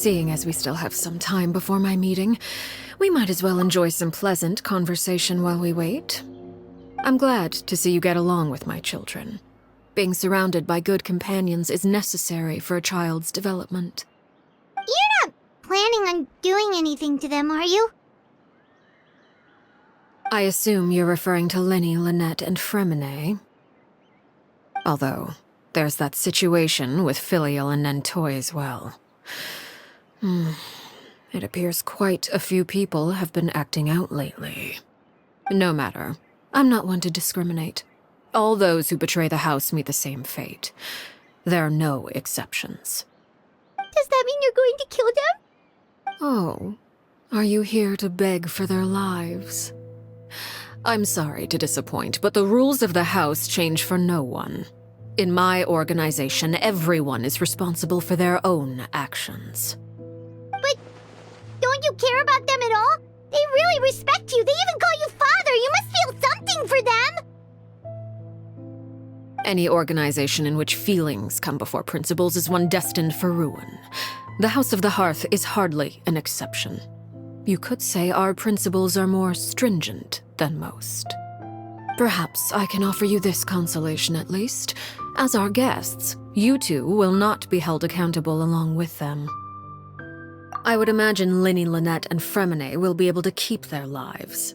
Seeing as we still have some time before my meeting, we might as well enjoy some pleasant conversation while we wait. I'm glad to see you get along with my children. Being surrounded by good companions is necessary for a child's development. You're not planning on doing anything to them, are you? I assume you're referring to Lenny, Lynette, and Fremine. Although, there's that situation with Filial and Nentoy as well. It appears quite a few people have been acting out lately. No matter. I'm not one to discriminate. All those who betray the house meet the same fate. There are no exceptions. Does that mean you're going to kill them? Oh, are you here to beg for their lives? I'm sorry to disappoint, but the rules of the house change for no one. In my organization, everyone is responsible for their own actions. But don't you care about them at all? They really respect you. They even call you father. You must feel something for them. Any organization in which feelings come before principles is one destined for ruin. The House of the Hearth is hardly an exception. You could say our principles are more stringent than most. Perhaps I can offer you this consolation at least. As our guests, you two will not be held accountable along with them. I would imagine Lenny, Lynette, and Fremine will be able to keep their lives.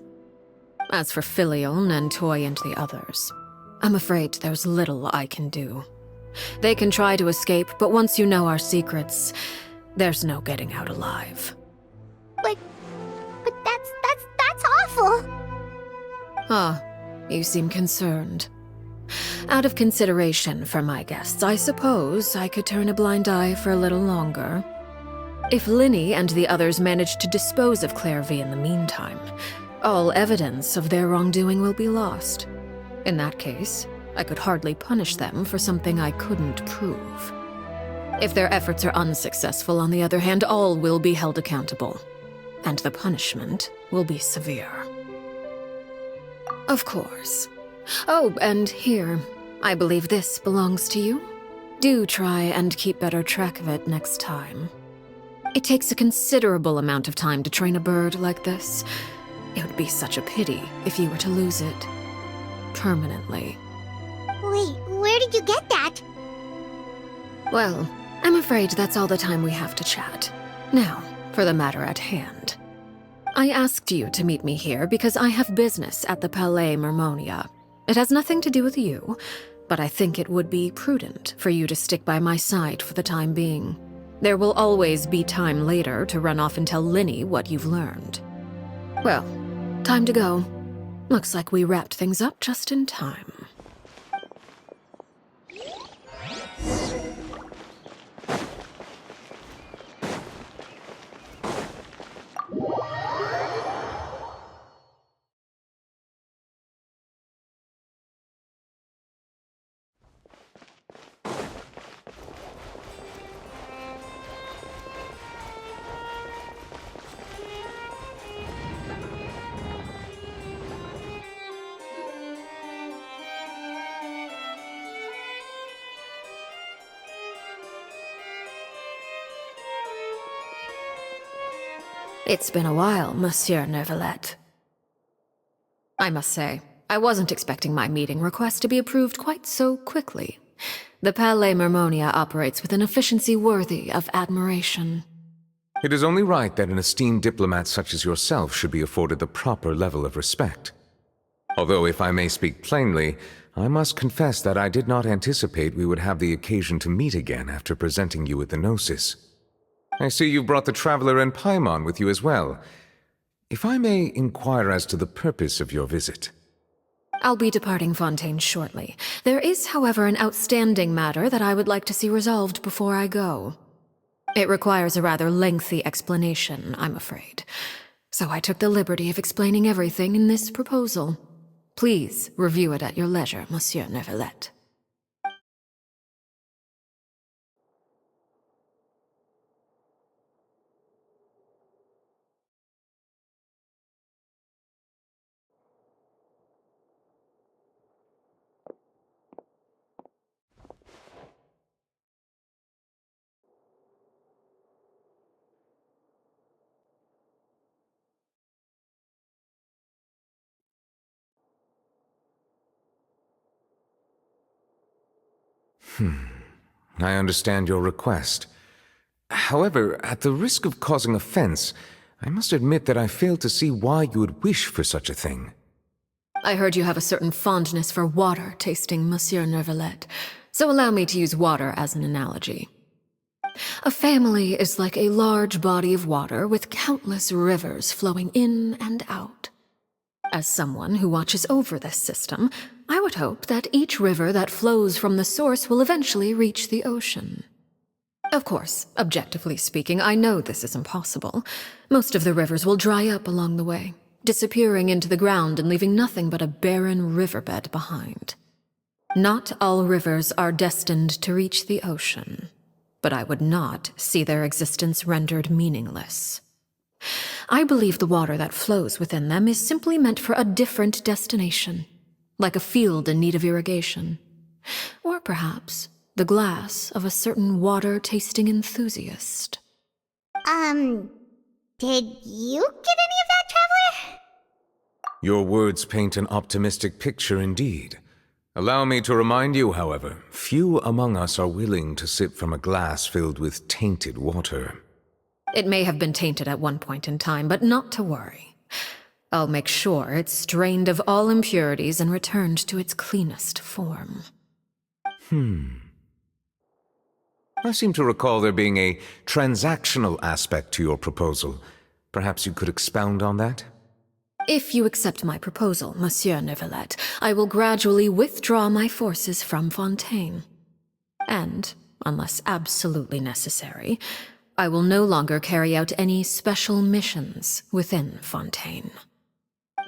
As for Filial, Nentoy, and the others, I'm afraid there's little I can do. They can try to escape, but once you know our secrets, there's no getting out alive. But that's awful. Ah, you seem concerned. Out of consideration for my guests, I suppose I could turn a blind eye for a little longer. If Lenny and the others manage to dispose of Clairvy in the meantime, all evidence of their wrongdoing will be lost. In that case, I could hardly punish them for something I couldn't prove. If their efforts are unsuccessful, on the other hand, all will be held accountable, and the punishment will be severe. Of course. Oh, and here, I believe this belongs to you. Do try and keep better track of it next time. It takes a considerable amount of time to train a bird like this. It would be such a pity if you were to lose it. Permanently. Wait, where did you get that? Well, I'm afraid that's all the time we have to chat. Now, for the matter at hand. I asked you to meet me here because I have business at the Palais Mermonia. It has nothing to do with you, but I think it would be prudent for you to stick by my side for the time being. There will always be time later to run off and tell Lenny what you've learned. Well, time to go. Looks like we wrapped things up just in time. It's been a while, Monsieur Neuvillette. I must say, I wasn't expecting my meeting request to be approved quite so quickly. The Palais Mermonia operates with an efficiency worthy of admiration. It is only right that an esteemed diplomat such as yourself should be afforded the proper level of respect. Although, if I may speak plainly, I must confess that I did not anticipate we would have the occasion to meet again after presenting you with the Gnosis. I see you've brought the Traveler and Paimon with you as well. If I may inquire as to the purpose of your visit. I'll be departing Fontaine shortly. There is, however, an outstanding matter that I would like to see resolved before I go. It requires a rather lengthy explanation, I'm afraid. So I took the liberty of explaining everything in this proposal. Please review it at your leisure, Monsieur Neuvillette. I understand your request. However, at the risk of causing offense, I must admit that I fail to see why you would wish for such a thing. I heard you have a certain fondness for water tasting, Monsieur Neuvillette, so allow me to use water as an analogy. A family is like a large body of water with countless rivers flowing in and out. As someone who watches over this system, I would hope that each river that flows from the source will eventually reach the ocean. Of course, objectively speaking, I know this is impossible. Most of the rivers will dry up along the way, disappearing into the ground and leaving nothing but a barren riverbed behind. Not all rivers are destined to reach the ocean, but I would not see their existence rendered meaningless. I believe the water that flows within them is simply meant for a different destination, like a field in need of irrigation. Or perhaps the glass of a certain water-tasting enthusiast. Did you get any of that, Traveler? Your words paint an optimistic picture indeed. Allow me to remind you, however, few among us are willing to sip from a glass filled with tainted water. It may have been tainted at one point in time, but not to worry. I'll make sure it's strained of all impurities and returned to its cleanest form. I seem to recall there being a transactional aspect to your proposal. Perhaps you could expound on that? If you accept my proposal, Monsieur Neuvillette, I will gradually withdraw my forces from Fontaine. And, unless absolutely necessary, I will no longer carry out any special missions within Fontaine.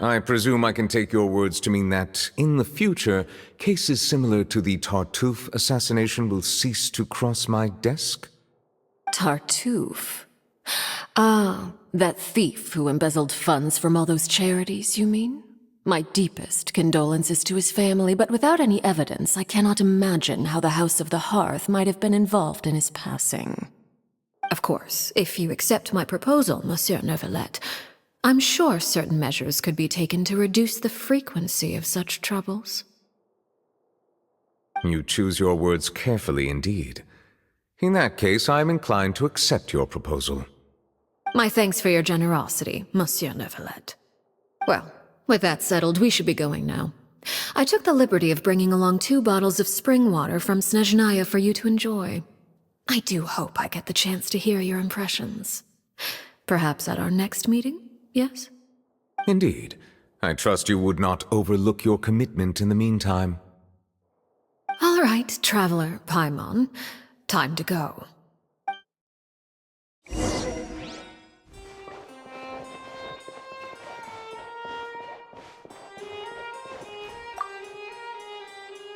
I presume I can take your words to mean that, in the future, cases similar to the Tartuffe assassination will cease to cross my desk? Tartuffe? Ah, that thief who embezzled funds from all those charities, you mean? My deepest condolences to his family, but without any evidence, I cannot imagine how the House of the Hearth might have been involved in his passing. Of course, if you accept my proposal, Monsieur Neuvillette, I'm sure certain measures could be taken to reduce the frequency of such troubles. You choose your words carefully indeed. In that case, I am inclined to accept your proposal. My thanks for your generosity, Monsieur Neuvillette. Well, with that settled, we should be going now. I took the liberty of bringing along 2 bottles of spring water from Snezhnaya for you to enjoy. I do hope I get the chance to hear your impressions. Perhaps at our next meeting, yes? Indeed. I trust you would not overlook your commitment in the meantime. All right, Traveler Paimon. Time to go.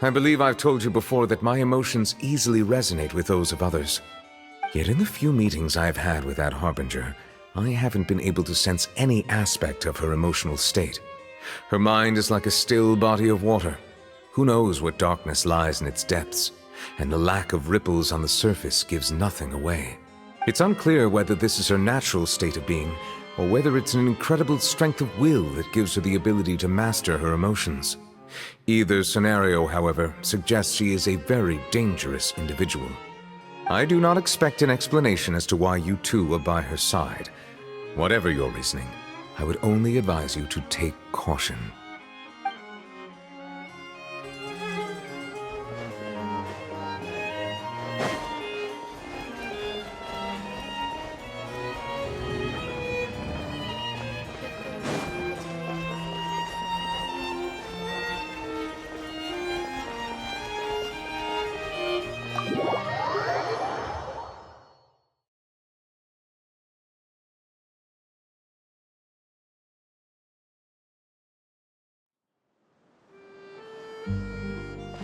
I believe I've told you before that my emotions easily resonate with those of others. Yet in the few meetings I've had with that Harbinger, I haven't been able to sense any aspect of her emotional state. Her mind is like a still body of water. Who knows what darkness lies in its depths, and the lack of ripples on the surface gives nothing away. It's unclear whether this is her natural state of being, or whether it's an incredible strength of will that gives her the ability to master her emotions. Either scenario, however, suggests she is a very dangerous individual. I do not expect an explanation as to why you two are by her side. Whatever your reasoning, I would only advise you to take caution.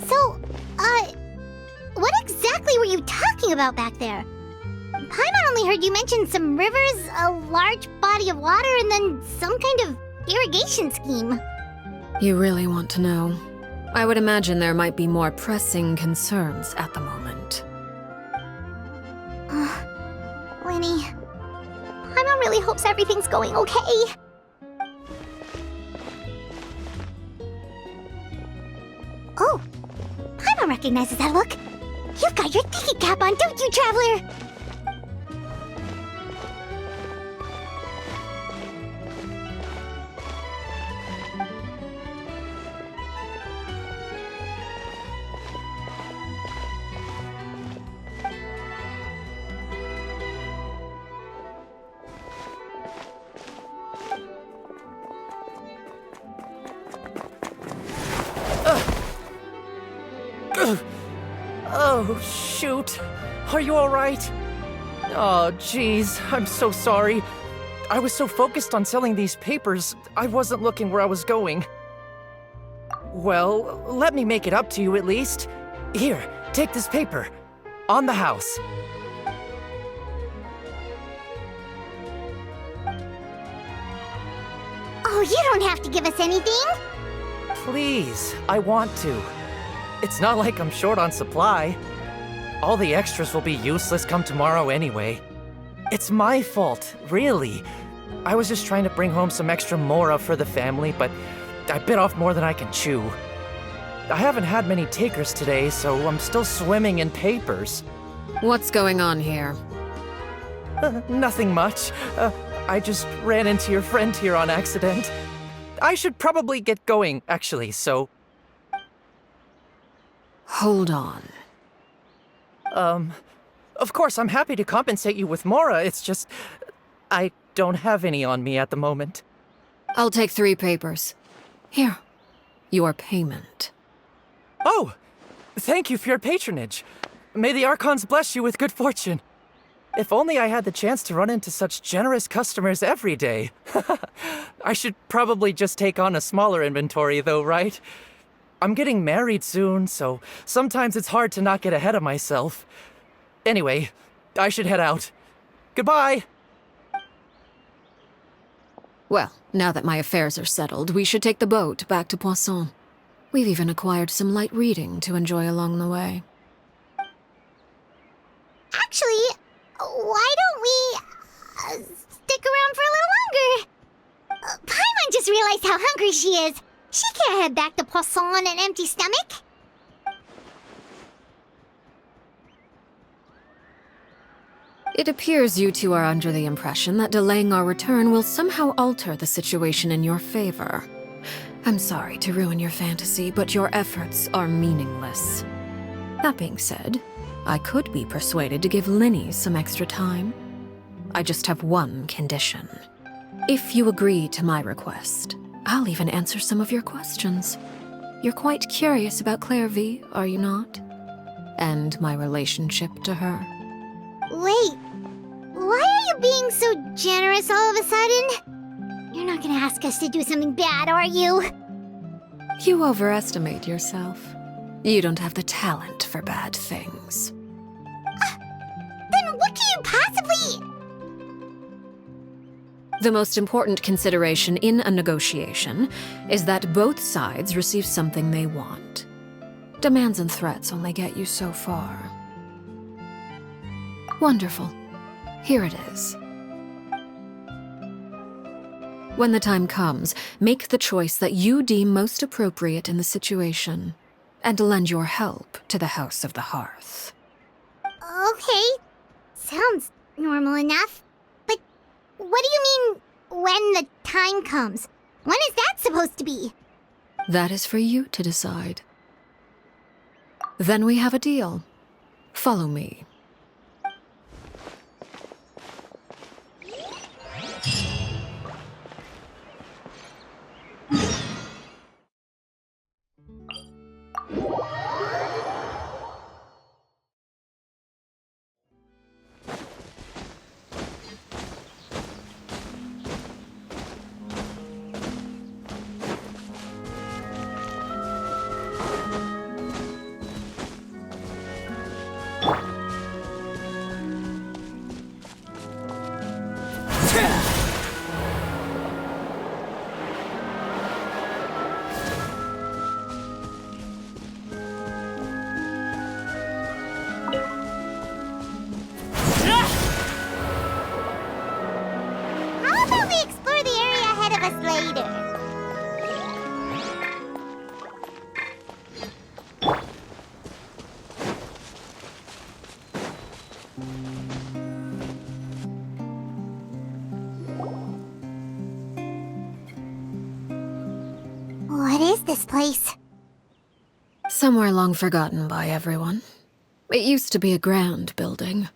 So, what exactly were you talking about back there? Paimon only heard you mention some rivers, a large body of water, and then some kind of irrigation scheme. You really want to know? I would imagine there might be more pressing concerns at the moment. Lenny, Paimon really hopes everything's going okay. Oh, Paimon recognizes that look. You've got your thinking cap on, don't you, Traveler? Oh, shoot. Are you alright? Oh, jeez. I'm so sorry. I was so focused on selling these papers, I wasn't looking where I was going. Well, let me make it up to you at least. Here, take this paper. On the house. Oh, you don't have to give us anything. Please, I want to. It's not like I'm short on supply. All the extras will be useless come tomorrow anyway. It's my fault, really. I was just trying to bring home some extra mora for the family, but I bit off more than I can chew. I haven't had many takers today, so I'm still swimming in papers. What's going on here? Nothing much. I just ran into your friend here on accident. I should probably get going, actually, so... Hold on. Of course, I'm happy to compensate you with mora, it's just... I don't have any on me at the moment. I'll take 3 papers. Here. Your payment. Oh! Thank you for your patronage. May the Archons bless you with good fortune. If only I had the chance to run into such generous customers every day. I should probably just take on a smaller inventory though, right? I'm getting married soon, so sometimes it's hard to not get ahead of myself. Anyway, I should head out. Goodbye! Well, now that my affairs are settled, we should take the boat back to Poisson. We've even acquired some light reading to enjoy along the way. Actually, why don't we stick around for a little longer? Paimon just realized how hungry she is. She can't head back to Poisson on an empty stomach. It appears you two are under the impression that delaying our return will somehow alter the situation in your favor. I'm sorry to ruin your fantasy, but your efforts are meaningless. That being said, I could be persuaded to give Linny some extra time. I just have one condition. If you agree to my request, I'll even answer some of your questions. You're quite curious about Claire V, are you not? And my relationship to her. Wait, why are you being so generous all of a sudden? You're not gonna ask us to do something bad, are you? You overestimate yourself. You don't have the talent for bad things. Then what can you possibly... The most important consideration in a negotiation is that both sides receive something they want. Demands and threats only get you so far. Wonderful. Here it is. When the time comes, make the choice that you deem most appropriate in the situation, and lend your help to the House of the Hearth. Okay, sounds normal enough. But what do you mean, when the time comes? When is that supposed to be? That is for you to decide. Then we have a deal. Follow me. How about we explore the area ahead of us later? this place? Somewhere long forgotten by everyone. It used to be a grand building.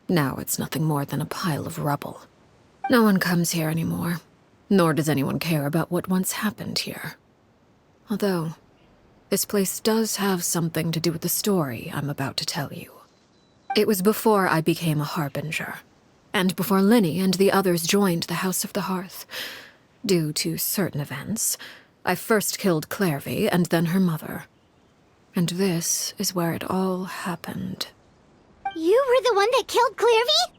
Now it's nothing more than a pile of rubble. No one comes here anymore, nor does anyone care about what once happened here. Although, this place does have something to do with the story I'm about to tell you. It was before I became a harbinger, and before Linny and the others joined the House of the Hearth. Due to certain events, I first killed Clairvy and then her mother. And this is where it all happened. You were the one that killed Clairvy?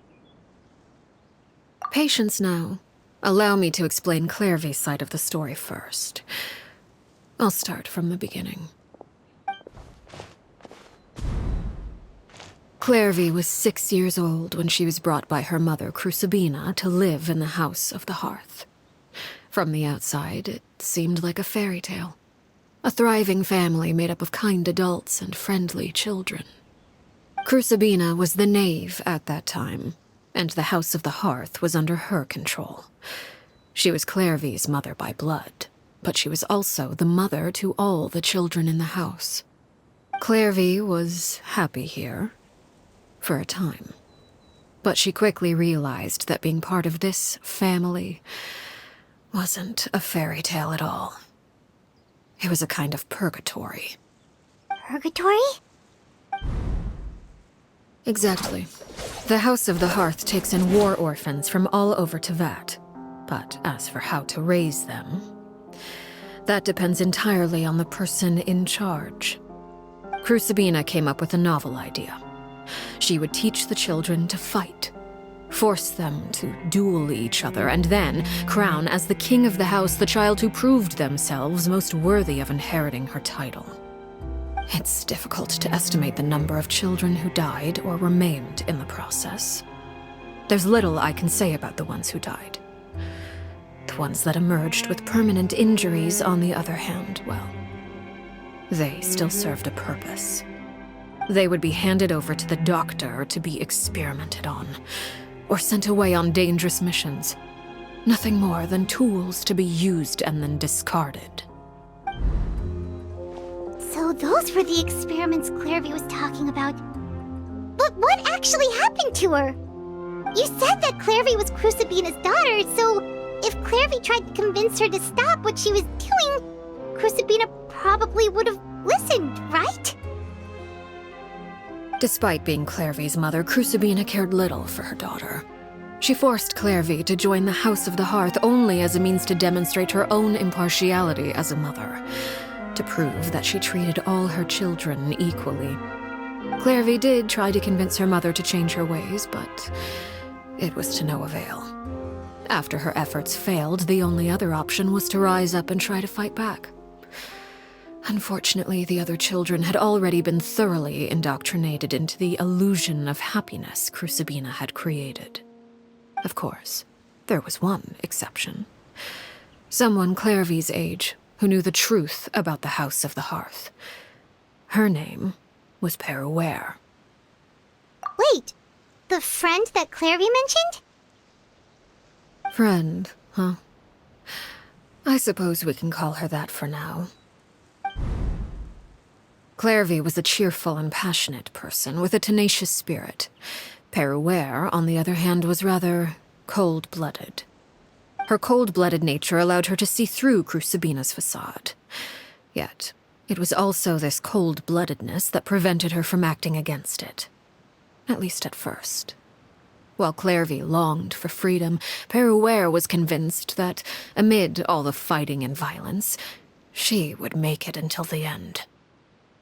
Patience now. Allow me to explain Clairvy's side of the story first. I'll start from the beginning. Clairvy was 6 years old when she was brought by her mother, Crucibina, to live in the House of the Hearth. From the outside, it seemed like a fairy tale. A thriving family made up of kind adults and friendly children. Crucibina was the knave at that time, and the House of the Hearth was under her control. She was Clairvy's mother by blood, but she was also the mother to all the children in the house. Clairvy was happy here, for a time. But she quickly realized that being part of this family wasn't a fairy tale at all. It was a kind of purgatory. Purgatory? Exactly. The House of the Hearth takes in war orphans from all over Tevat. But as for how to raise them, that depends entirely on the person in charge. Crucibina came up with a novel idea. She would teach the children to fight, force them to duel each other, and then crown as the king of the house the child who proved themselves most worthy of inheriting her title. It's difficult to estimate the number of children who died or were maimed in the process. There's little I can say about the ones who died. The ones that emerged with permanent injuries, on the other hand, well, they still served a purpose. They would be handed over to the doctor to be experimented on, or sent away on dangerous missions. Nothing more than tools to be used and then discarded. So those were the experiments Clairvy was talking about. But what actually happened to her? You said that Clairvy was Crucibina's daughter, so if Clairvy tried to convince her to stop what she was doing, Crucibina probably would have listened, right? Despite being Clairvy's mother, Crucibina cared little for her daughter. She forced Clairvy to join the House of the Hearth only as a means to demonstrate her own impartiality as a mother, to prove that she treated all her children equally. Clairvy did try to convince her mother to change her ways, but it was to no avail. After her efforts failed, the only other option was to rise up and try to fight back. Unfortunately, the other children had already been thoroughly indoctrinated into the illusion of happiness Crucibina had created. Of course, there was one exception. Someone Clairvy's age who knew the truth about the House of the Hearth. Her name was Peruere. Wait, the friend that Clairvy mentioned? Friend, huh? I suppose we can call her that for now. Clairvy was a cheerful and passionate person with a tenacious spirit. Peruere, on the other hand, was rather cold-blooded. Her cold-blooded nature allowed her to see through Crucibina's facade. Yet, it was also this cold-bloodedness that prevented her from acting against it. At least at first. While Clairvy longed for freedom, Peruere was convinced that, amid all the fighting and violence, she would make it until the end.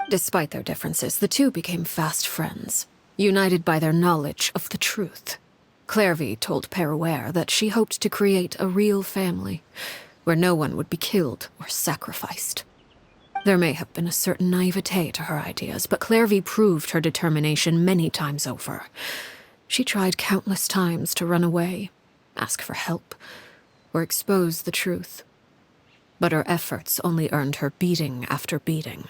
Despite their differences, the two became fast friends, united by their knowledge of the truth. Clairvy told Peruere that she hoped to create a real family, where no one would be killed or sacrificed. There may have been a certain naivete to her ideas, but Clairvy proved her determination many times over. She tried countless times to run away, ask for help, or expose the truth. But her efforts only earned her beating after beating.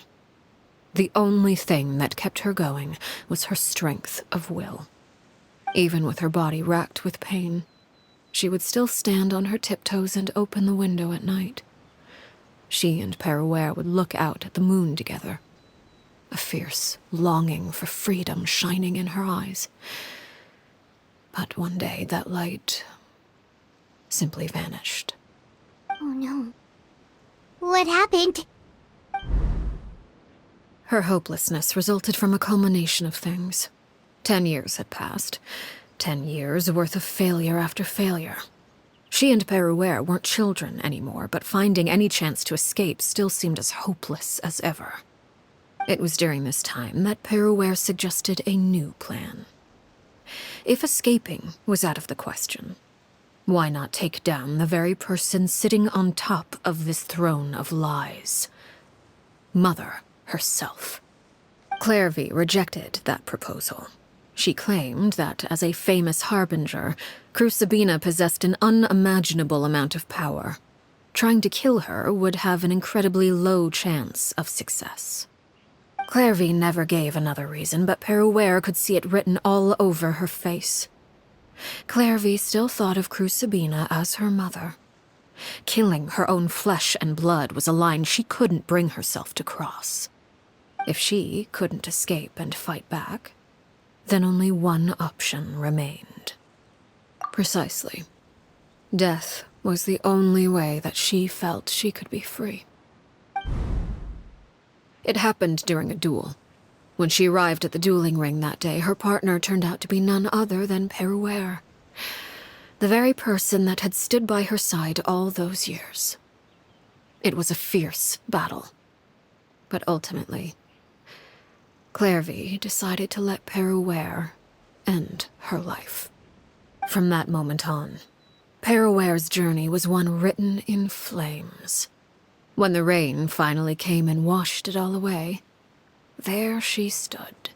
The only thing that kept her going was her strength of will. Even with her body racked with pain, she would still stand on her tiptoes and open the window at night. She and Peruere would look out at the moon together, a fierce longing for freedom shining in her eyes. But one day that light simply vanished. Oh no. What happened? Her hopelessness resulted from a culmination of things. 10 years had passed. 10 years worth of failure after failure. She and Peruere weren't children anymore, but finding any chance to escape still seemed as hopeless as ever. It was during this time that Peruere suggested a new plan. If escaping was out of the question, why not take down the very person sitting on top of this throne of lies? Mother herself. Clairvy rejected that proposal. She claimed that, as a famous harbinger, Crucibina possessed an unimaginable amount of power. Trying to kill her would have an incredibly low chance of success. Clairvy never gave another reason, but Peruere could see it written all over her face. Clairvy still thought of Crucibina as her mother. Killing her own flesh and blood was a line she couldn't bring herself to cross. If she couldn't escape and fight back, then only one option remained. Precisely. Death was the only way that she felt she could be free. It happened during a duel. When she arrived at the dueling ring that day, her partner turned out to be none other than Peruere, the very person that had stood by her side all those years. It was a fierce battle. But ultimately, Clairvy decided to let Peruere end her life. From that moment on, Peruere's journey was one written in flames. When the rain finally came and washed it all away, there she stood,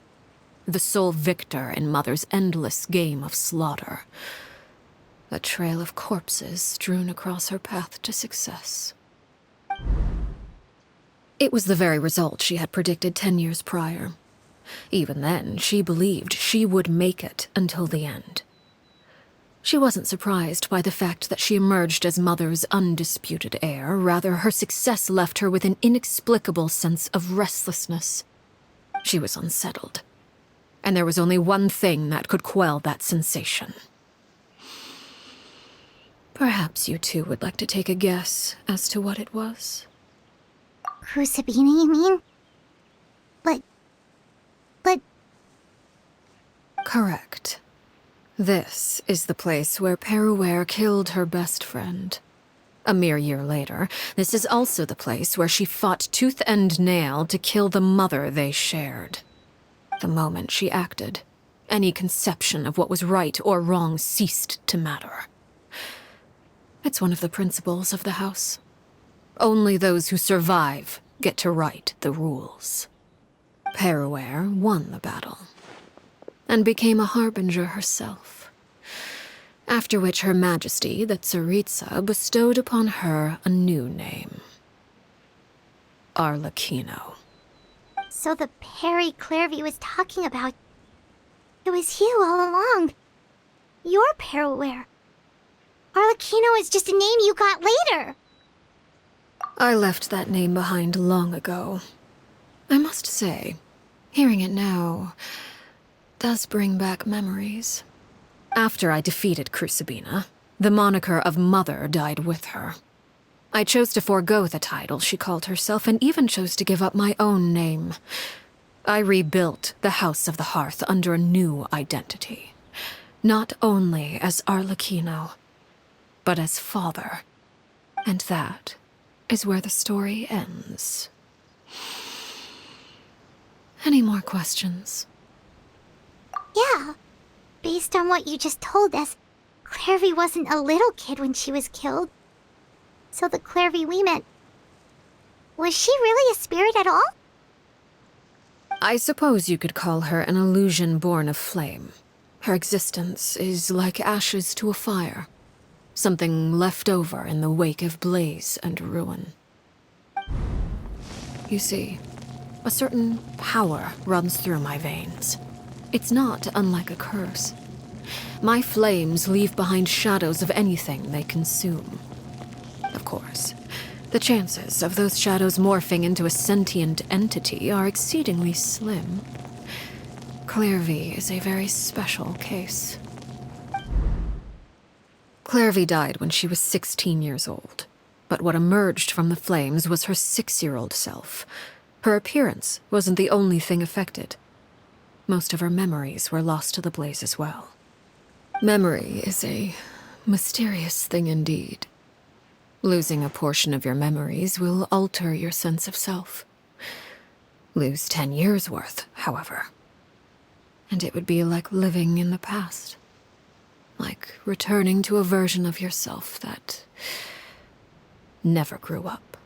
the sole victor in Mother's endless game of slaughter. A trail of corpses strewn across her path to success. It was the very result she had predicted 10 years prior. Even then, she believed she would make it until the end. She wasn't surprised by the fact that she emerged as Mother's undisputed heir. Rather, her success left her with an inexplicable sense of restlessness. She was unsettled, and there was only one thing that could quell that sensation. Perhaps you two would like to take a guess as to what it was? Crucibina, you mean? But... Correct. This is the place where Peruere killed her best friend. A mere year later, this is also the place where she fought tooth and nail to kill the mother they shared. The moment she acted, any conception of what was right or wrong ceased to matter. It's one of the principles of the house. Only those who survive get to write the rules. Peruere won the battle, and became a harbinger herself. After which Her Majesty, the Tsaritsa, bestowed upon her a new name. Arilekino. So the Perry Clairvy was talking about... It was you all along. You're Peruere. Arilekino is just a name you got later. I left that name behind long ago. I must say, hearing it now does bring back memories. After I defeated Crucibina, the moniker of Mother died with her. I chose to forego the title she called herself, and even chose to give up my own name. I rebuilt the House of the Hearth under a new identity. Not only as Arilekino, but as father. And that is where the story ends. Any more questions? Yeah. Based on what you just told us, Clairvy wasn't a little kid when she was killed. So the Clairvy we met... Was she really a spirit at all? I suppose you could call her an illusion born of flame. Her existence is like ashes to a fire. Something left over in the wake of blaze and ruin. You see, a certain power runs through my veins. It's not unlike a curse. My flames leave behind shadows of anything they consume. Of course, The chances of those shadows morphing into a sentient entity are exceedingly slim. Clairvy is a very special case. Clairvy died when she was 16 years old, but what emerged from the flames was her 6-year-old self. Her appearance wasn't the only thing affected. Most of her memories were lost to the blaze as well. Memory is a mysterious thing indeed. Losing a portion of your memories will alter your sense of self. Lose 10 years' worth, however, and it would be like living in the past. Like returning to a version of yourself that never grew up.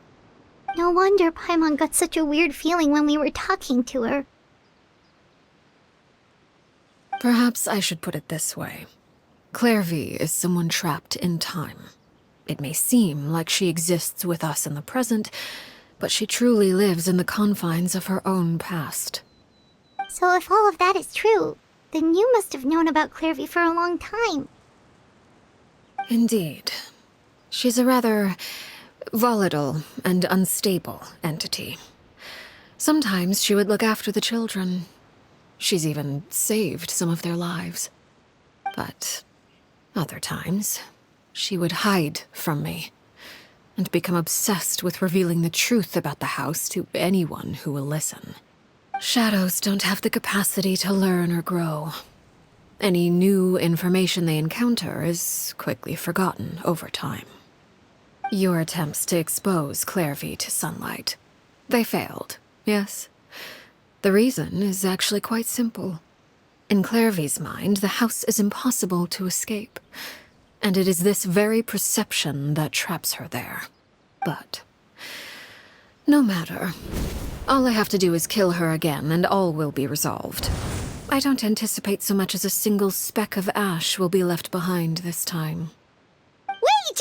No wonder Paimon got such a weird feeling when we were talking to her. Perhaps I should put it this way. Clairvy is someone trapped in time. It may seem like she exists with us in the present, but she truly lives in the confines of her own past. So if all of that is true, then you must have known about Clairvy for a long time. Indeed. She's a rather volatile and unstable entity. Sometimes she would look after the children. She's even saved some of their lives. But other times, she would hide from me and become obsessed with revealing the truth about the house to anyone who will listen. Shadows don't have the capacity to learn or grow. Any new information they encounter is quickly forgotten over time. Your attempts to expose Clairvy to sunlight. They failed, yes. The reason is actually quite simple. In Clairvy's mind, the house is impossible to escape, and it is this very perception that traps her there. But no matter. All I have to do is kill her again, and all will be resolved. I don't anticipate so much as a single speck of ash will be left behind this time. Wait!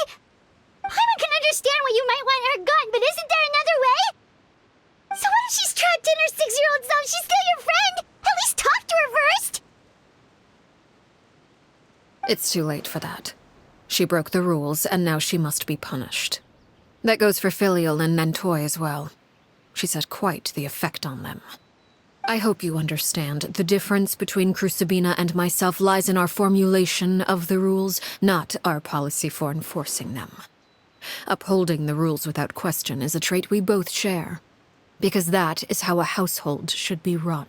Paimon can understand why you might want her gone, but isn't there another way? So what if she's trapped in her 6-year-old self? She's still your friend! At least talk to her first! It's too late for that. She broke the rules, and now she must be punished. That goes for Filial and Nantoy as well. She's had quite the effect on them. I hope you understand the difference between Crucibina and myself lies in our formulation of the rules, not our policy for enforcing them. Upholding the rules without question is a trait we both share, because that is how a household should be run.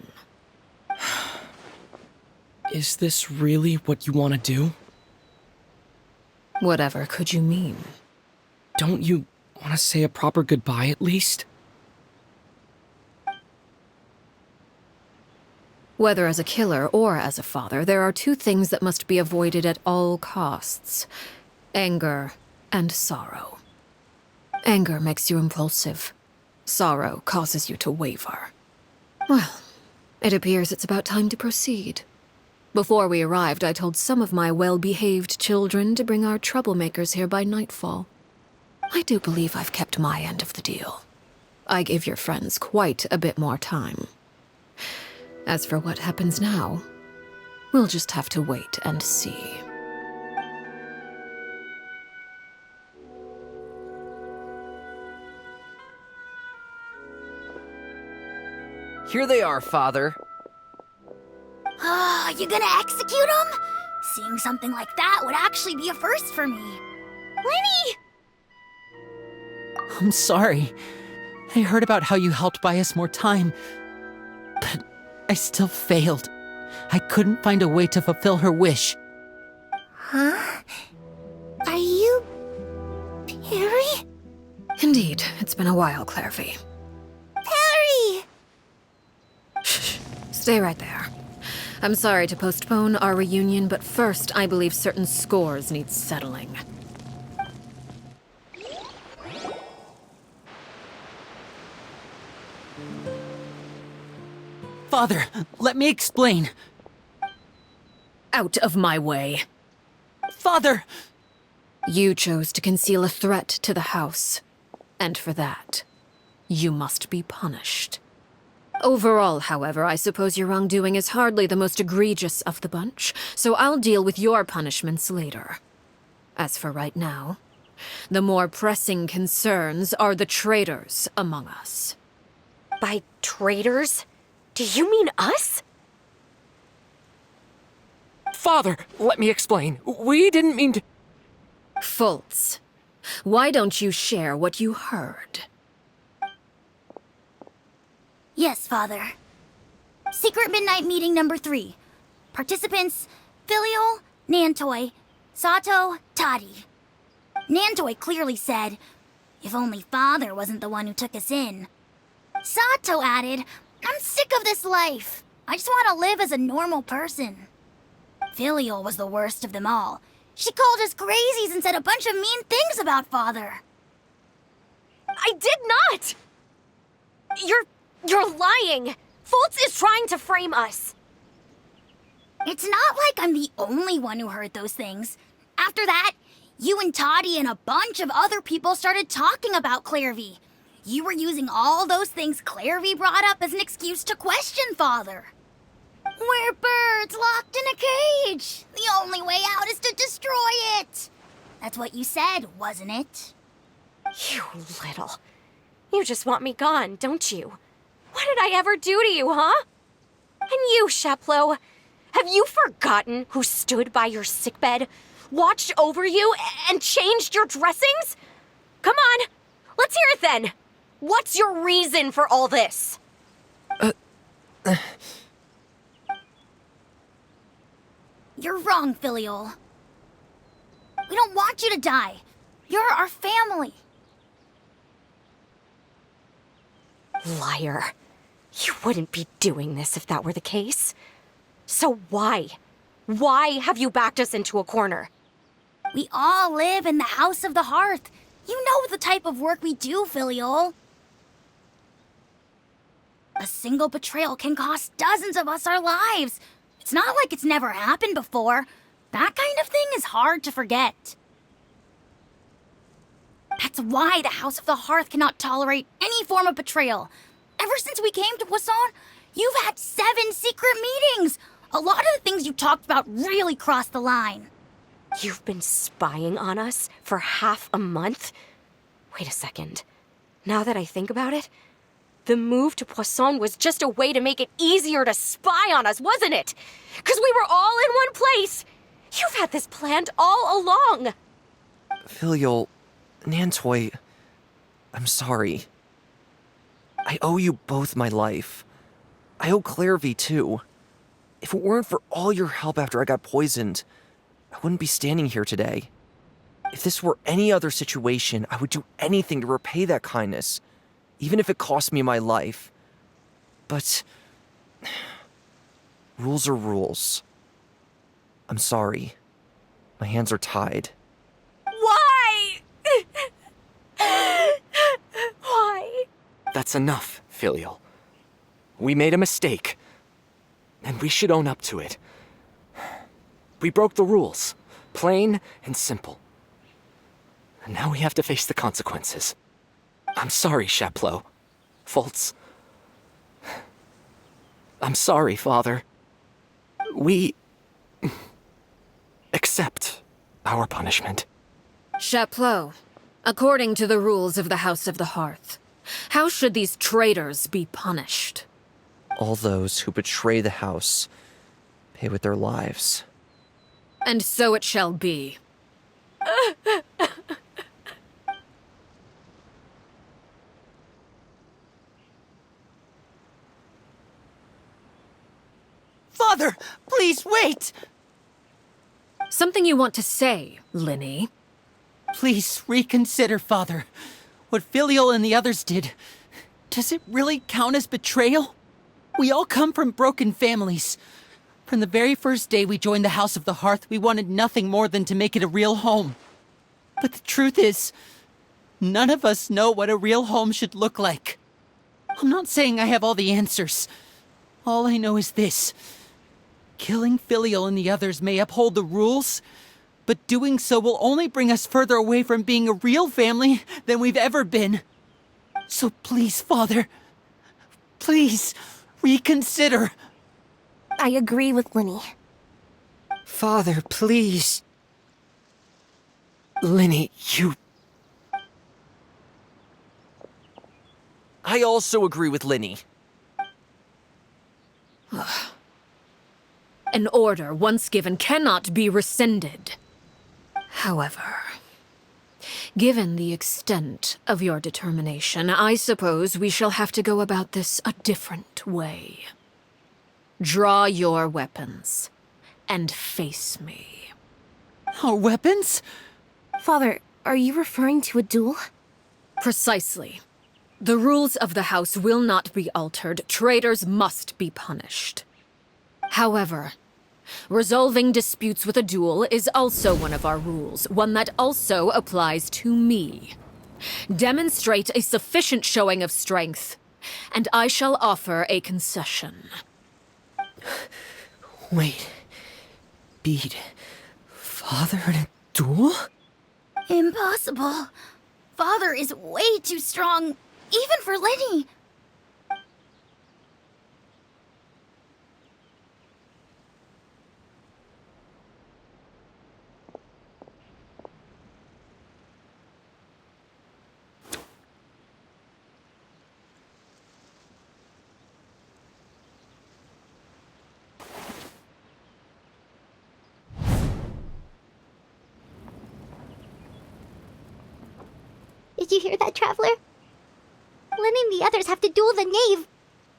Is this really what you want to do? Whatever could you mean? Don't you want to say a proper goodbye at least? Whether as a killer or as a father, there are two things that must be avoided at all costs: anger and sorrow. Anger makes you impulsive. Sorrow causes you to waver. Well, it appears it's about time to proceed. Before we arrived, I told some of my well-behaved children to bring our troublemakers here by nightfall. I do believe I've kept my end of the deal. I gave your friends quite a bit more time. As for what happens now, we'll just have to wait and see. Here they are, Father. You gonna execute him? Seeing something like that would actually be a first for me. Lenny! I'm sorry. I heard about how you helped buy us more time, but I still failed. I couldn't find a way to fulfill her wish. Huh? Are you... Perry? Indeed, it's been a while, Clairvy. Perry! Shh, stay right there. I'm sorry to postpone our reunion, but first I believe certain scores need settling. Father, let me explain. Out of my way. Father! You chose to conceal a threat to the house, and for that, you must be punished. Overall, however, I suppose your wrongdoing is hardly the most egregious of the bunch, so I'll deal with your punishments later. As for right now, The more pressing concerns are the traitors among us. By traitors? Do you mean us? Father, let me explain. We didn't mean to. Fultz, why don't you share what you heard? Yes, Father. Secret Midnight Meeting number 3. Participants, Filial, Nantoi, Sato, Toddy. Nantoi clearly said, if only Father wasn't the one who took us in. Sato added, I'm sick of this life. I just want to live as a normal person. Filial was the worst of them all. She called us crazies and said a bunch of mean things about Father. I did not! You're lying! Fultz is trying to frame us. It's not like I'm the only one who heard those things. After that, you and Toddy and a bunch of other people started talking about Clairvy. You were using all those things Clairvy brought up as an excuse to question Father. We're birds locked in a cage. The only way out is to destroy it. That's what you said, wasn't it? You little. You just want me gone, don't you? What did I ever do to you, huh? And you, Sheplo, have you forgotten who stood by your sickbed, watched over you, and changed your dressings? Come on, let's hear it then. What's your reason for all this? You're wrong, Filial. We don't want you to die. You're our family. Liar. You wouldn't be doing this if that were the case. So why? Why have you backed us into a corner? We all live in the House of the Hearth. You know the type of work we do, Filial. A single betrayal can cost dozens of us our lives. It's not like it's never happened before. That kind of thing is hard to forget. That's why the House of the Hearth cannot tolerate any form of betrayal. Ever since we came to Poisson, you've had 7 secret meetings. A lot of the things you talked about really crossed the line. You've been spying on us for half a month? Wait a second. Now that I think about it, the move to Poisson was just a way to make it easier to spy on us, wasn't it? Because we were all in one place. You've had this planned all along. Filial, Nantoi, I'm sorry. I owe you both my life. I owe Clairvy too. If it weren't for all your help after I got poisoned, I wouldn't be standing here today. If this were any other situation, I would do anything to repay that kindness, even if it cost me my life. But rules are rules. I'm sorry. My hands are tied. Why? Why? That's enough, Filial. We made a mistake, and we should own up to it. We broke the rules, plain and simple. And now we have to face the consequences. I'm sorry, Sheplo. Fultz. I'm sorry, Father. We accept our punishment. Chapleau, according to the rules of the House of the Hearth, how should these traitors be punished? All those who betray the house pay with their lives. And so it shall be. Father, please wait! Something you want to say, Linny? Please reconsider, Father. What Filial and the others did, does it really count as betrayal? We all come from broken families. From the very first day we joined the House of the Hearth, we wanted nothing more than to make it a real home. But the truth is, none of us know what a real home should look like. I'm not saying I have all the answers. All I know is this. Killing Filial and the others may uphold the rules, but doing so will only bring us further away from being a real family than we've ever been. So please, Father, please reconsider. I agree with Linny. Father, please. Linny, you I also agree with Linny. An order once given cannot be rescinded. However, given the extent of your determination, I suppose we shall have to go about this a different way. Draw your weapons and face me. Our weapons? Father, are you referring to a duel? Precisely. The rules of the house will not be altered. Traitors must be punished. However, resolving disputes with a duel is also one of our rules, one that also applies to me. Demonstrate a sufficient showing of strength, and I shall offer a concession. Wait. Beat Father in a duel? Impossible. Father is way too strong, even for Lenny. Did you hear that, Traveler? Lenny and the others have to duel the knave.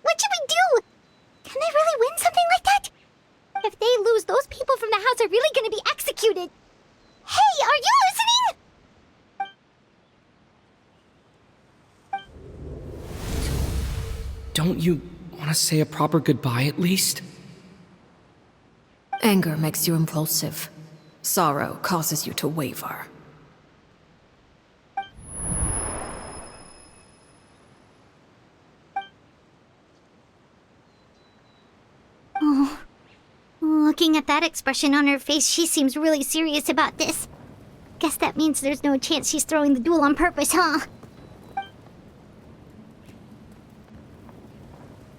What should we do? Can they really win something like that? If they lose, those people from the house are really gonna be executed. Hey, are you listening? Don't you want to say a proper goodbye at least? Anger makes you impulsive. Sorrow causes you to waver. Looking at that expression on her face, she seems really serious about this. Guess that means there's no chance she's throwing the duel on purpose, huh?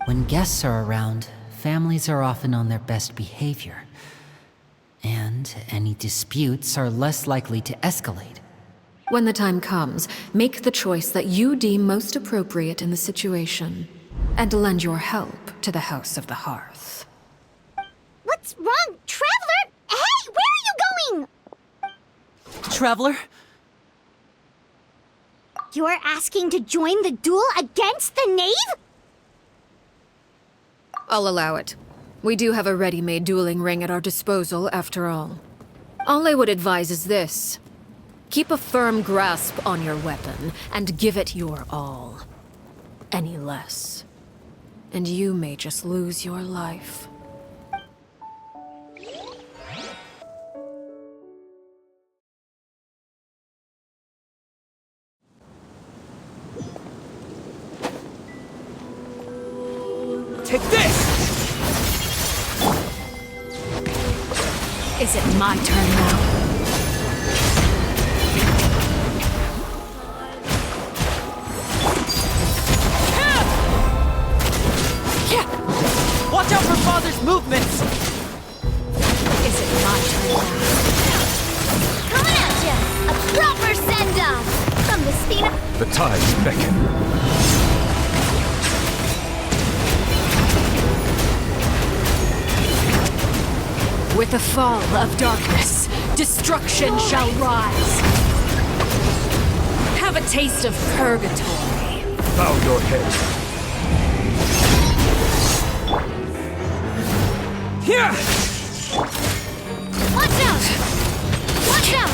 When guests are around, families are often on their best behavior. And any disputes are less likely to escalate. When the time comes, make the choice that you deem most appropriate in the situation, and lend your help to the House of the Hearth. What's wrong, Traveler? Hey, where are you going? Traveler? You're asking to join the duel against the knave? I'll allow it. We do have a ready-made dueling ring at our disposal, after all. All I would advise is this. Keep a firm grasp on your weapon, and give it your all. Any less, and you may just lose your life. Take this! Is it my turn now? Watch out for Father's movements! Is it my turn now? Coming at ya! A proper send-off! From the Spina... The tides beckon. With the fall of darkness, destruction shall rise. Have a taste of purgatory. Bow your head. Here! Watch out! Watch out!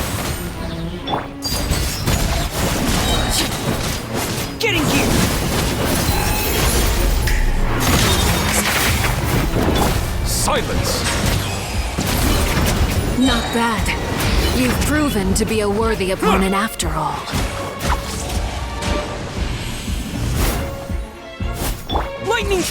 Getting here! Silence! Not bad. You've proven to be a worthy opponent after all. Lightning!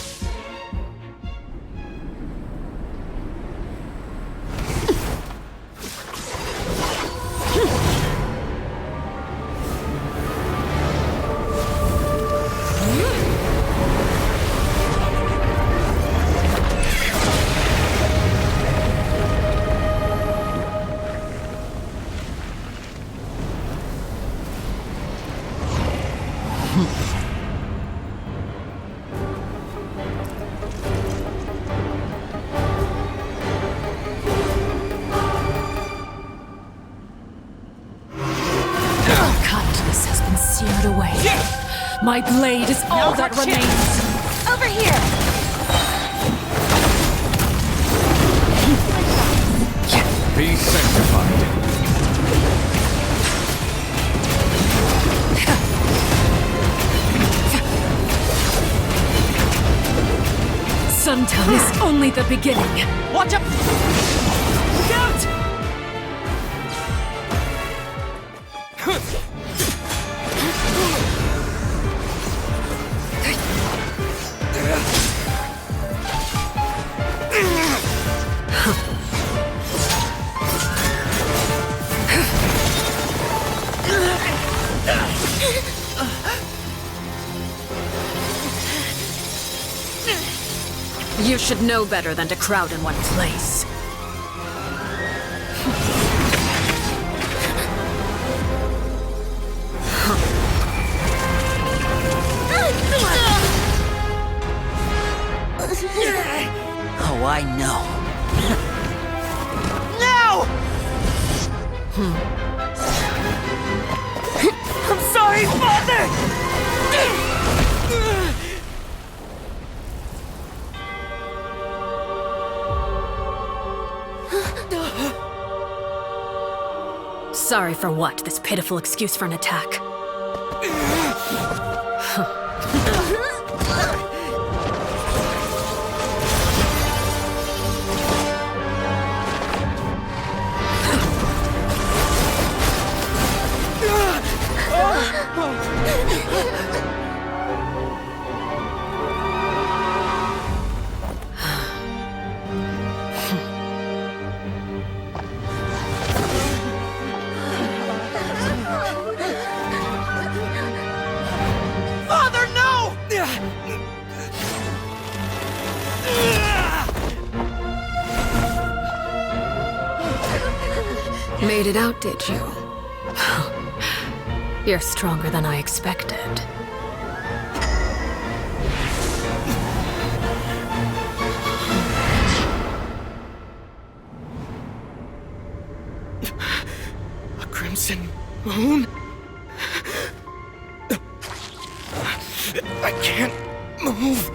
All kindness has been seared away. My blade is all that remains. Over here! Be sanctified. Suntown is only the beginning. Watch out! Look out! You should know better than to crowd in one place. Oh, I know. No! I'm sorry, Father! Sorry for what? This pitiful excuse for an attack. Father, no! Made it out, did you? You're stronger than I expected. A crimson moon? I can't move.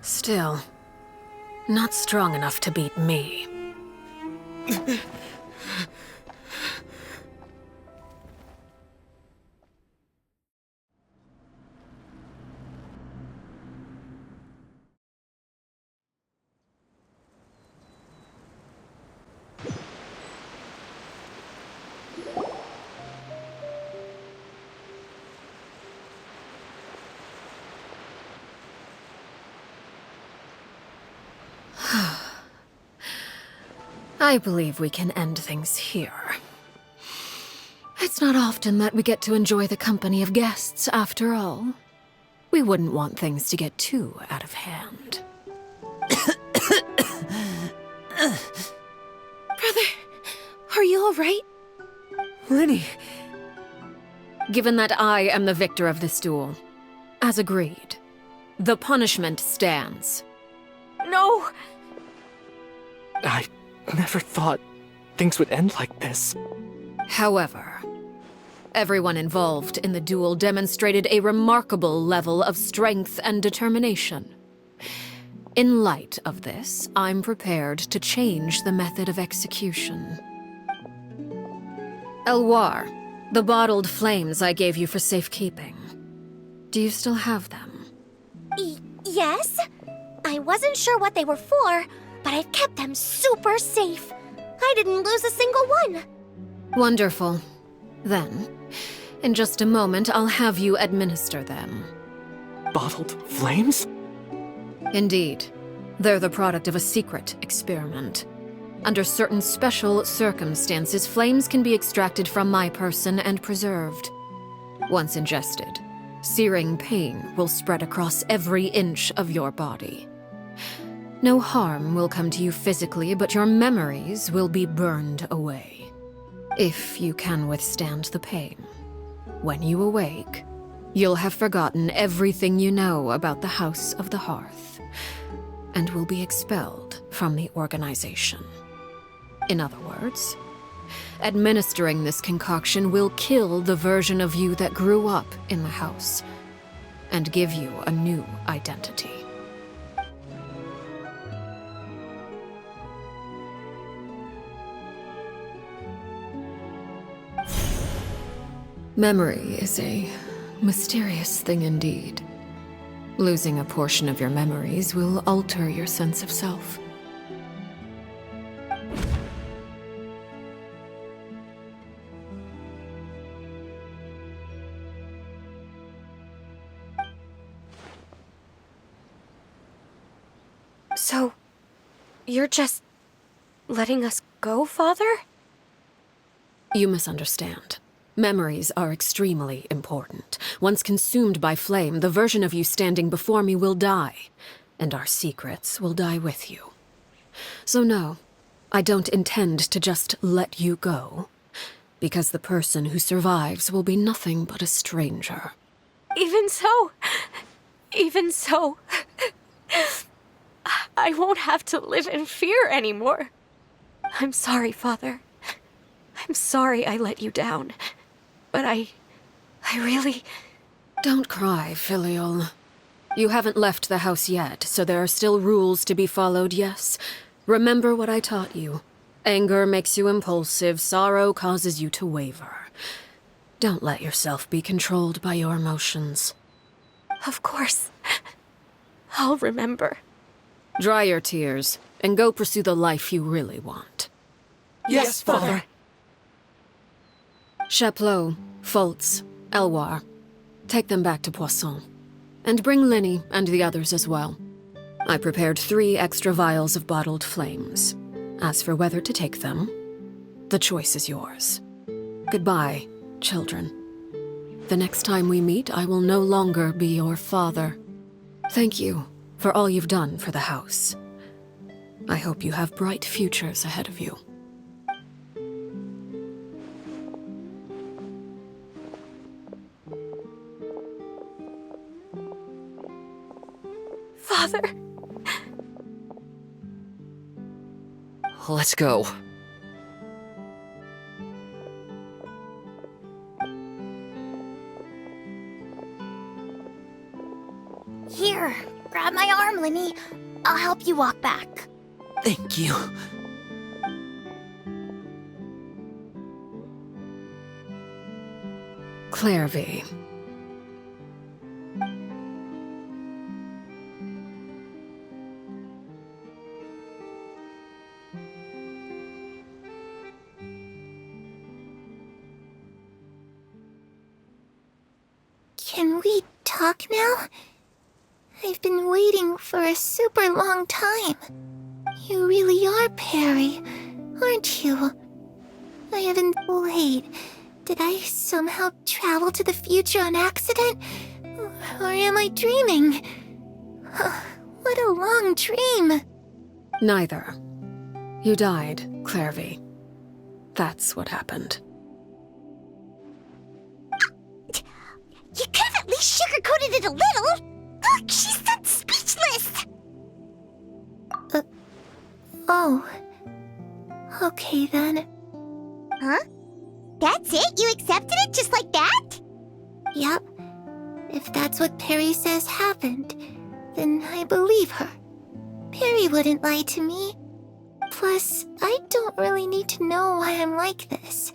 Still, not strong enough to beat me. I believe we can end things here. It's not often that we get to enjoy the company of guests, after all. We wouldn't want things to get too out of hand. Brother, are you all right? Linny. Given that I am the victor of this duel, as agreed, the punishment stands. No! I never thought things would end like this. However, everyone involved in the duel demonstrated a remarkable level of strength and determination. In light of this, I'm prepared to change the method of execution. Elwar, the bottled flames I gave you for safekeeping. Do you still have them? Yes? I wasn't sure what they were for, but I've kept them super safe. I didn't lose a single one. Wonderful. Then, in just a moment, I'll have you administer them. Bottled flames? Indeed. They're the product of a secret experiment. Under certain special circumstances, flames can be extracted from my person and preserved. Once ingested, searing pain will spread across every inch of your body. No harm will come to you physically, but your memories will be burned away. If you can withstand the pain. When you awake, you'll have forgotten everything you know about the House of the Hearth, and will be expelled from the organization. In other words, administering this concoction will kill the version of you that grew up in the house, and give you a new identity. Memory is a mysterious thing indeed. Losing a portion of your memories will alter your sense of self. So, you're just letting us go, Father? You misunderstand. Memories are extremely important. Once consumed by flame, the version of you standing before me will die, and our secrets will die with you. So no, I don't intend to just let you go, because the person who survives will be nothing but a stranger. Even so, I won't have to live in fear anymore. I'm sorry, Father. I'm sorry I let you down. But I really... Don't cry, Filial. You haven't left the house yet, so there are still rules to be followed, yes? Remember what I taught you. Anger makes you impulsive, sorrow causes you to waver. Don't let yourself be controlled by your emotions. Of course. I'll remember. Dry your tears, and go pursue the life you really want. Yes, Father. Chaplot, Foltz, Elwar. Take them back to Poisson. And bring Linny and the others as well. I prepared 3 extra vials of bottled flames. As for whether to take them, the choice is yours. Goodbye, children. The next time we meet, I will no longer be your father. Thank you for all you've done for the house. I hope you have bright futures ahead of you. Father. Let's go. Here, grab my arm, Linny. I'll help you walk back. Thank you. Clairvy. Can we talk now? I've been waiting for a super long time. You really are Perry, aren't you? I haven't... Wait, did I somehow travel to the future on accident? Or am I dreaming? What a long dream. Neither. You died, Clairvy. That's what happened. You could have at least sugarcoated it a little. Look, she's done speechless. Oh. Okay then. Huh? That's it? You accepted it just like that? Yep. If that's what Perry says happened, then I believe her. Perry wouldn't lie to me. Plus, I don't really need to know why I'm like this.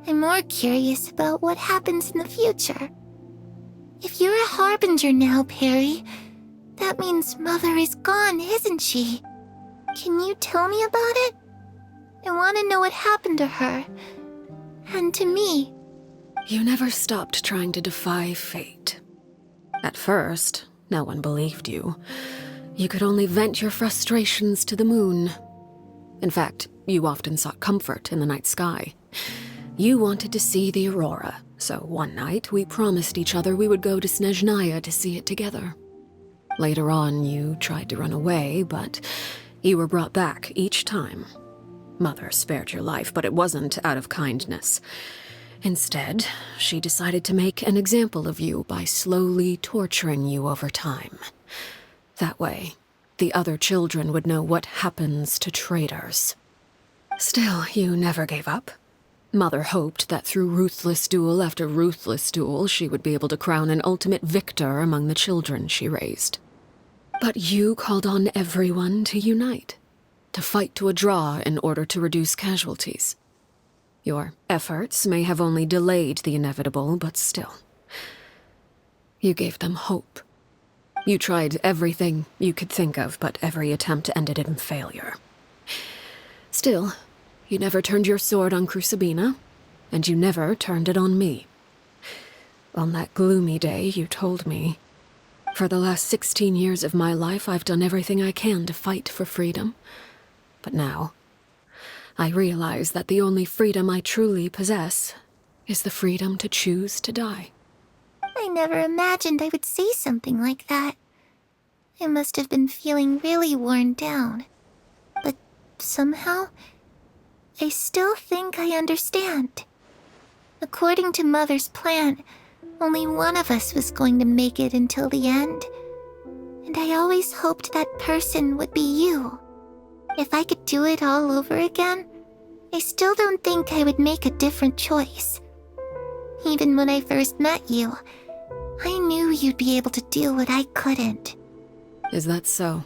I'm more curious about what happens in the future. If you're a harbinger now, Perry, that means Mother is gone, isn't she? Can you tell me about it? I want to know what happened to her. And to me. You never stopped trying to defy fate. At first, no one believed you. You could only vent your frustrations to the moon. In fact, you often sought comfort in the night sky. You wanted to see the aurora, so one night we promised each other we would go to Snezhnaya to see it together. Later on, you tried to run away, but you were brought back each time. Mother spared your life, but it wasn't out of kindness. Instead, she decided to make an example of you by slowly torturing you over time. That way, the other children would know what happens to traitors. Still, you never gave up. Mother hoped that through ruthless duel after ruthless duel, she would be able to crown an ultimate victor among the children she raised. But you called on everyone to unite, to fight to a draw in order to reduce casualties. Your efforts may have only delayed the inevitable, but still. You gave them hope. You tried everything you could think of, but every attempt ended in failure. Still, you never turned your sword on Crucibina, and you never turned it on me. On that gloomy day, you told me, "For the last 16 years of my life, I've done everything I can to fight for freedom. But now, I realize that the only freedom I truly possess is the freedom to choose to die." I never imagined I would say something like that. I must have been feeling really worn down. But somehow, I still think I understand. According to Mother's plan, only one of us was going to make it until the end. And I always hoped that person would be you. If I could do it all over again, I still don't think I would make a different choice. Even when I first met you, I knew you'd be able to do what I couldn't. Is that so?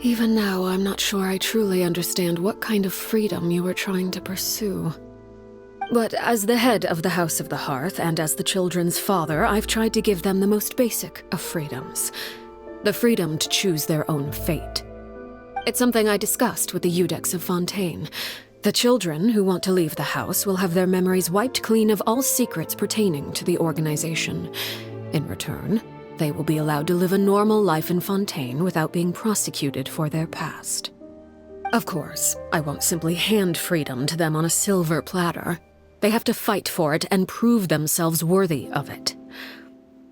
Even now, I'm not sure I truly understand what kind of freedom you were trying to pursue. But as the head of the House of the Hearth and as the children's father, I've tried to give them the most basic of freedoms. The freedom to choose their own fate. It's something I discussed with the Iudex of Fontaine. The children who want to leave the house will have their memories wiped clean of all secrets pertaining to the organization. In return, they will be allowed to live a normal life in Fontaine without being prosecuted for their past. Of course, I won't simply hand freedom to them on a silver platter. They have to fight for it and prove themselves worthy of it.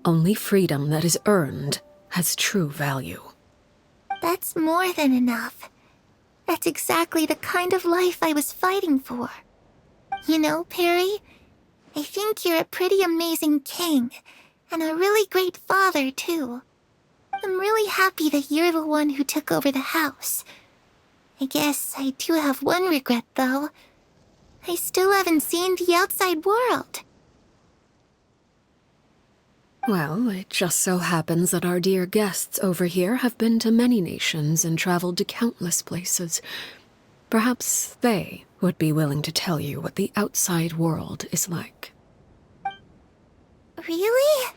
Only freedom that is earned has true value. That's more than enough. That's exactly the kind of life I was fighting for. You know, Perry, I think you're a pretty amazing king, and a really great father, too. I'm really happy that you're the one who took over the house. I guess I do have one regret, though. I still haven't seen the outside world. Well, it just so happens that our dear guests over here have been to many nations and traveled to countless places. Perhaps they would be willing to tell you what the outside world is like. Really?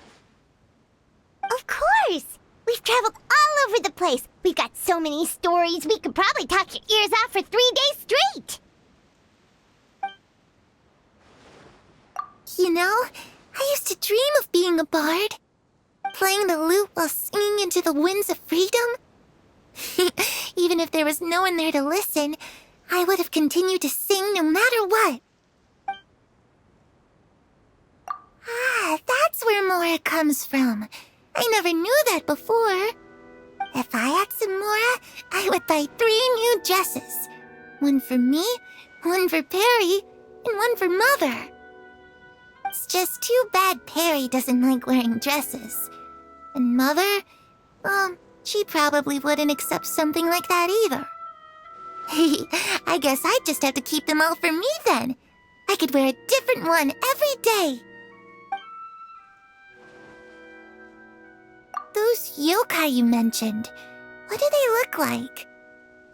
Of course! We've traveled all over the place. We've got so many stories, we could probably talk your ears off for 3 days straight. You know, I used to dream of being a bard. Playing the lute while singing into the winds of freedom. Even if there was no one there to listen, I would have continued to sing no matter what. Ah, that's where Mora comes from. I never knew that before. If I had some Mora, I would buy 3 new dresses. One for me, one for Perry, and one for Mother. It's just too bad Perry doesn't like wearing dresses. And Mother, well, she probably wouldn't accept something like that either. I guess I'd just have to keep them all for me then. I could wear a different one every day. Those yokai you mentioned, what do they look like?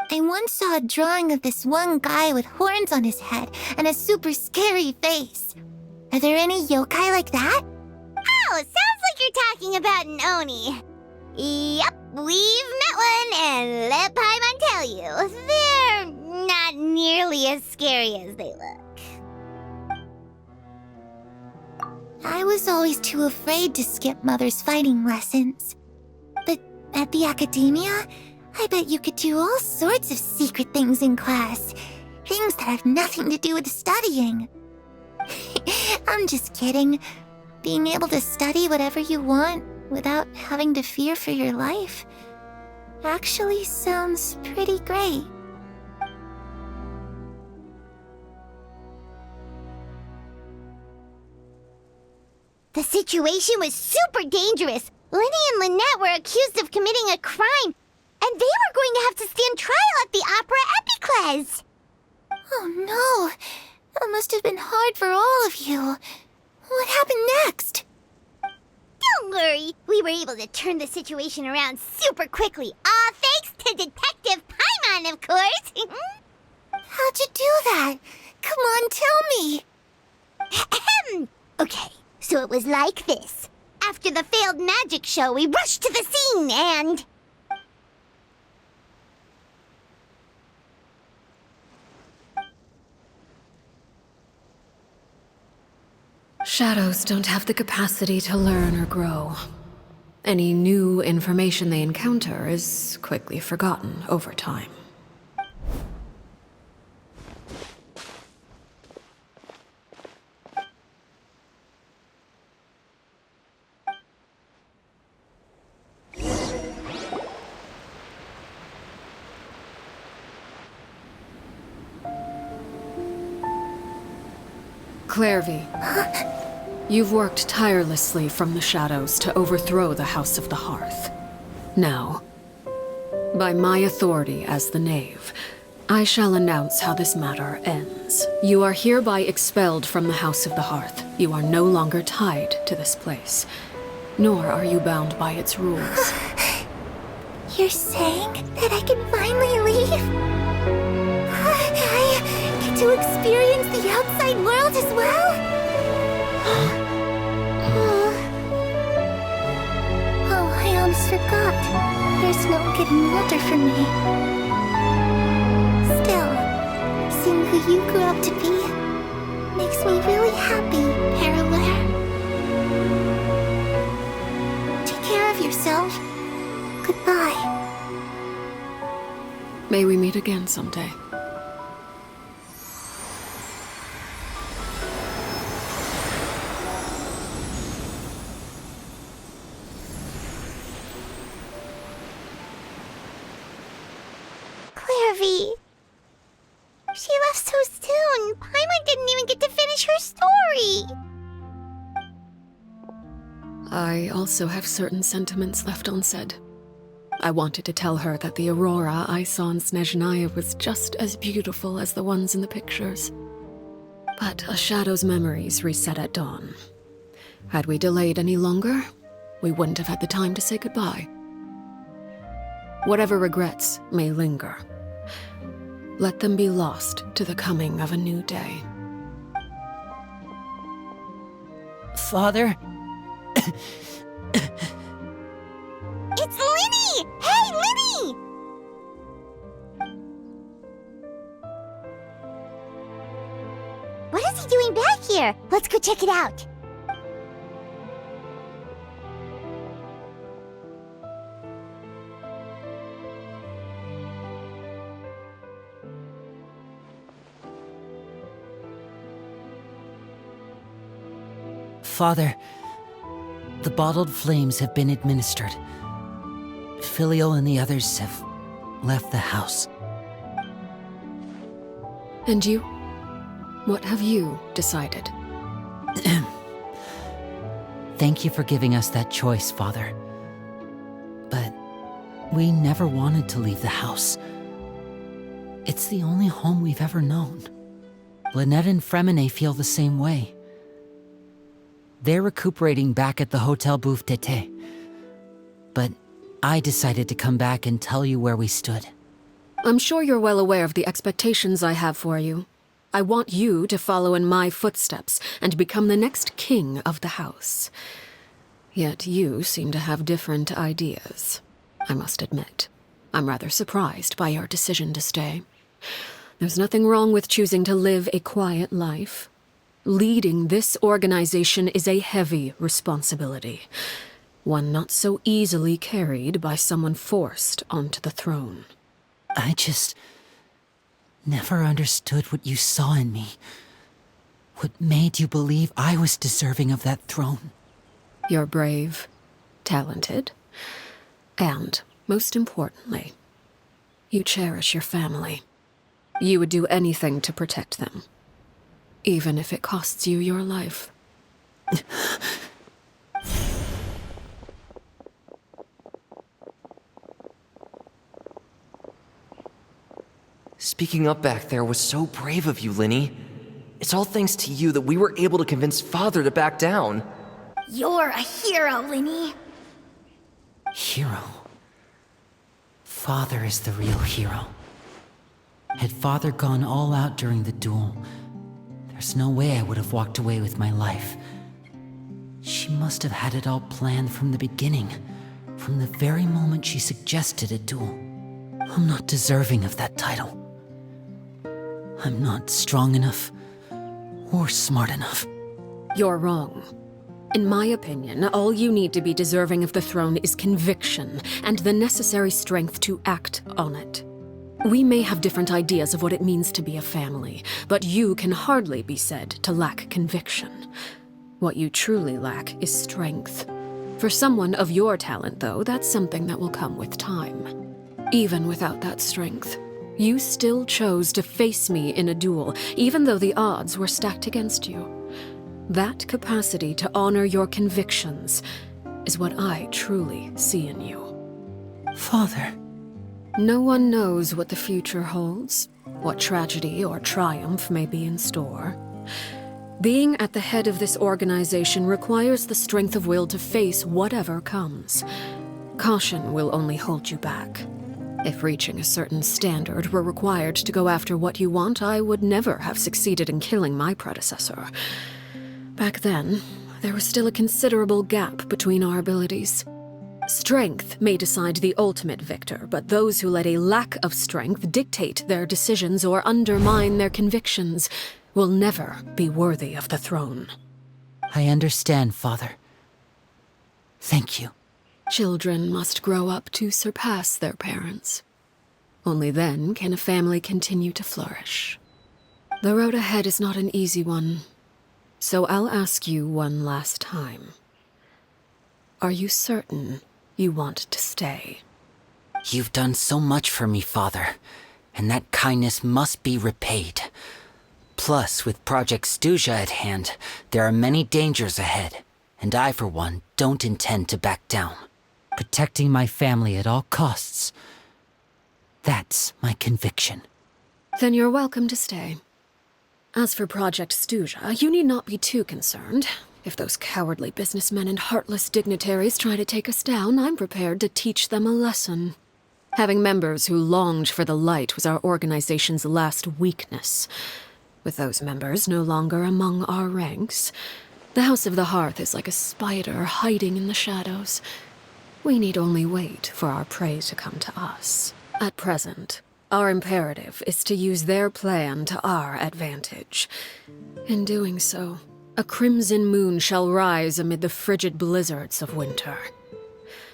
I once saw a drawing of this one guy with horns on his head and a super scary face. Are there any yokai like that? Oh, sounds like you're talking about an Oni. Yep, we've met one, and let Paimon tell you, they're not nearly as scary as they look. I was always too afraid to skip Mother's fighting lessons. But at the academia, I bet you could do all sorts of secret things in class. Things that have nothing to do with studying. I'm just kidding. Being able to study whatever you want without having to fear for your life actually sounds pretty great. The situation was super dangerous. Lenny and Lynette were accused of committing a crime, and they were going to have to stand trial at the Opera Epicles. Oh no. That must have been hard for all of you. What happened next? Don't worry, we were able to turn the situation around super quickly. All thanks to Detective Paimon, of course. How'd you do that? Come on, tell me. Okay, so it was like this. After the failed magic show, we rushed to the scene and... Shadows don't have the capacity to learn or grow. Any new information they encounter is quickly forgotten over time. Clairvy, you've worked tirelessly from the shadows to overthrow the House of the Hearth. Now, by my authority as the Knave, I shall announce how this matter ends. You are hereby expelled from the House of the Hearth. You are no longer tied to this place, nor are you bound by its rules. You're saying that I can finally leave? I get to experience the outside world as well? Oh, I almost forgot. There's no getting older for me. Still, seeing who you grew up to be makes me really happy, Parallel. Take care of yourself. Goodbye. May we meet again someday. Clairvy. She left so soon. Paimon didn't even get to finish her story. I also have certain sentiments left unsaid. I wanted to tell her that the aurora I saw in Snezhnaya was just as beautiful as the ones in the pictures. But a shadow's memories reset at dawn. Had we delayed any longer, we wouldn't have had the time to say goodbye. Whatever regrets may linger, let them be lost to the coming of a new day. Father? It's Linny! Hey, Linny! What is he doing back here? Let's go check it out. Father, the bottled flames have been administered. Filial and the others have left the house. And you? What have you decided? Thank you for giving us that choice, Father. But we never wanted to leave the house. It's the only home we've ever known. Lynette and Fremine feel the same way. They're recuperating back at the Hotel Bouffe d'été. But I decided to come back and tell you where we stood. I'm sure you're well aware of the expectations I have for you. I want you to follow in my footsteps and become the next king of the house. Yet you seem to have different ideas. I must admit, I'm rather surprised by your decision to stay. There's nothing wrong with choosing to live a quiet life. Leading this organization is a heavy responsibility, one not so easily carried by someone forced onto the throne. I just never understood what you saw in me. What made you believe I was deserving of that throne? You're brave, talented, and, most importantly, you cherish your family. You would do anything to protect them, even if it costs you your life. Speaking up back there was so brave of you, Linny. It's all thanks to you that we were able to convince Father to back down. You're a hero, Linny. Hero. Father is the real hero. Had Father gone all out during the duel, there's no way I would have walked away with my life. She must have had it all planned from the beginning, from the very moment she suggested a duel. I'm not deserving of that title. I'm not strong enough or smart enough. You're wrong. In my opinion, all you need to be deserving of the throne is conviction and the necessary strength to act on it. We may have different ideas of what it means to be a family, but you can hardly be said to lack conviction. What you truly lack is strength. For someone of your talent, though, that's something that will come with time. Even without that strength, you still chose to face me in a duel, even though the odds were stacked against you. That capacity to honor your convictions is what I truly see in you. Father. No one knows what the future holds, what tragedy or triumph may be in store. Being at the head of this organization requires the strength of will to face whatever comes. Caution will only hold you back. If reaching a certain standard were required to go after what you want, I would never have succeeded in killing my predecessor. Back then, there was still a considerable gap between our abilities. Strength may decide the ultimate victor, but those who let a lack of strength dictate their decisions or undermine their convictions will never be worthy of the throne. I understand, Father. Thank you. Children must grow up to surpass their parents. Only then can a family continue to flourish. The road ahead is not an easy one, so I'll ask you one last time. Are you certain you want to stay? You've done so much for me, Father, and that kindness must be repaid. Plus, with Project Stuja at hand, there are many dangers ahead, and I, for one, don't intend to back down. Protecting my family at all costs. That's my conviction. Then you're welcome to stay. As for Project Stuja, you need not be too concerned. If those cowardly businessmen and heartless dignitaries try to take us down, I'm prepared to teach them a lesson. Having members who longed for the light was our organization's last weakness. With those members no longer among our ranks, the House of the Hearth is like a spider hiding in the shadows. We need only wait for our prey to come to us. At present, our imperative is to use their plan to our advantage. In doing so, a crimson moon shall rise amid the frigid blizzards of winter.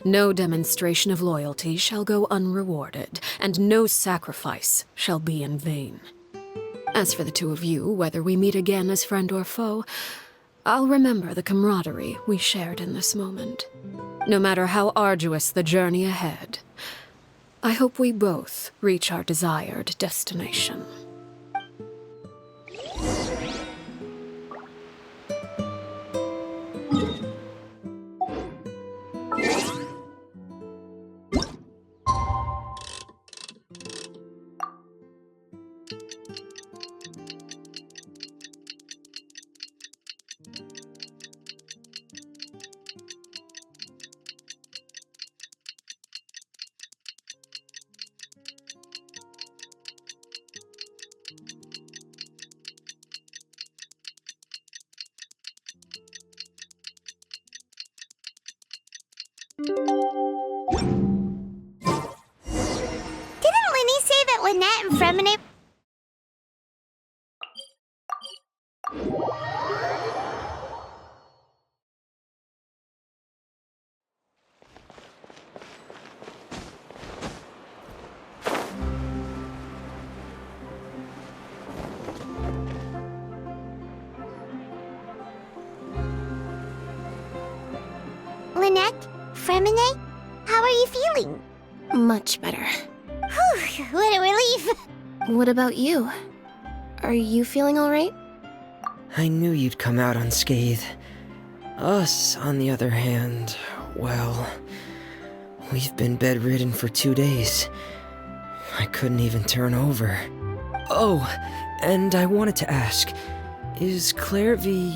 No demonstration of loyalty shall go unrewarded, and no sacrifice shall be in vain. As for the two of you, whether we meet again as friend or foe, I'll remember the camaraderie we shared in this moment. No matter how arduous the journey ahead, I hope we both reach our desired destination. Didn't Linny say that Lynette and Fremine... Lynette? Fremine? How are you feeling? Much better. Whew, what a relief! What about you? Are you feeling alright? I knew you'd come out unscathed. Us, on the other hand, well, we've been bedridden for 2 days. I couldn't even turn over. Oh, and I wanted to ask, is Clairvy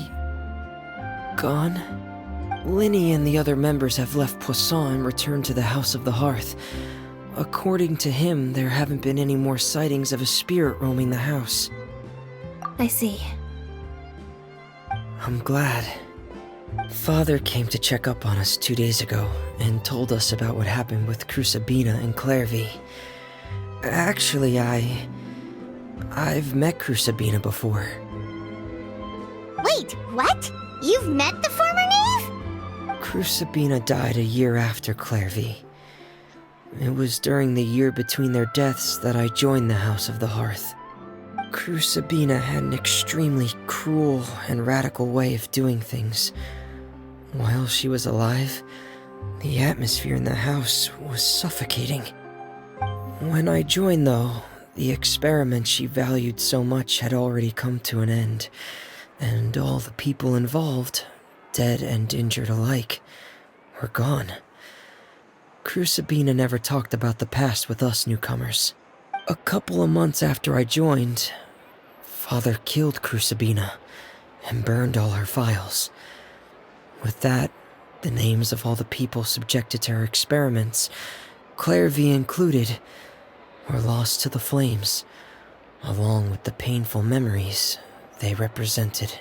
gone? Linny and the other members have left Poisson and returned to the House of the Hearth. According to him, there haven't been any more sightings of a spirit roaming the house. I see. I'm glad. Father came to check up on us 2 days ago and told us about what happened with Crusabina and Clairvy. Actually, I've met Crusabina before. Wait, what? You've met the former knave? Crusabina died a year after Clairvy. It was during the year between their deaths that I joined the House of the Hearth. Crusabina had an extremely cruel and radical way of doing things. While she was alive, the atmosphere in the house was suffocating. When I joined, though, the experiment she valued so much had already come to an end, and all the people involved, dead and injured alike, were gone. Crusabina never talked about the past with us newcomers. A couple of months after I joined, Father killed Crusabina and burned all her files. With that, the names of all the people subjected to her experiments, Clairvy included, were lost to the flames, along with the painful memories they represented.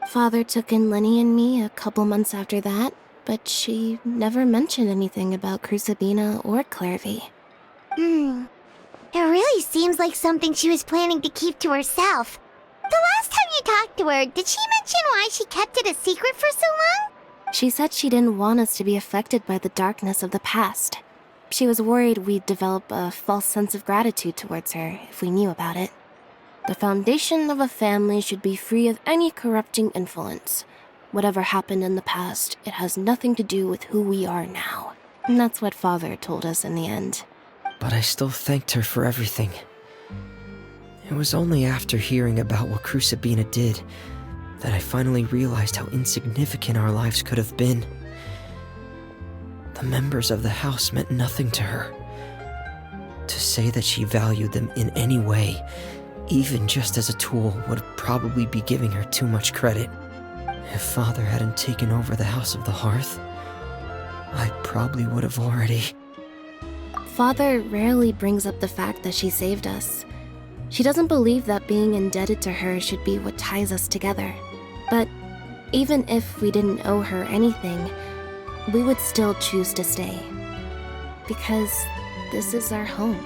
Father took in Linny and me a couple months after that, but she never mentioned anything about Crusabina or Clairvy. It really seems like something she was planning to keep to herself. The last time you talked to her, did she mention why she kept it a secret for so long? She said she didn't want us to be affected by the darkness of the past. She was worried we'd develop a false sense of gratitude towards her if we knew about it. The foundation of a family should be free of any corrupting influence. Whatever happened in the past, it has nothing to do with who we are now. And that's what Father told us in the end. But I still thanked her for everything. It was only after hearing about what Crusabina did that I finally realized how insignificant our lives could have been. The members of the house meant nothing to her. To say that she valued them in any way, even just as a tool, would probably be giving her too much credit. If Father hadn't taken over the House of the Hearth, I probably would have already... Father rarely brings up the fact that she saved us. She doesn't believe that being indebted to her should be what ties us together. But even if we didn't owe her anything, we would still choose to stay. Because this is our home.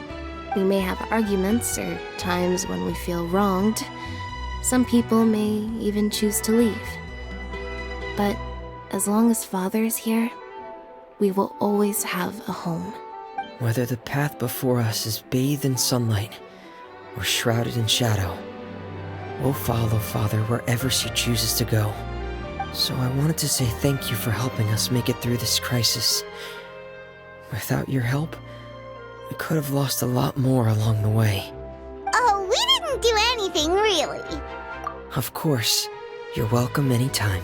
We may have arguments or times when we feel wronged. Some people may even choose to leave. But as long as Father is here, we will always have a home. Whether the path before us is bathed in sunlight or shrouded in shadow, we'll follow Father wherever she chooses to go. So I wanted to say thank you for helping us make it through this crisis. Without your help, we could have lost a lot more along the way. Oh, we didn't do anything, really. Of course. You're welcome anytime.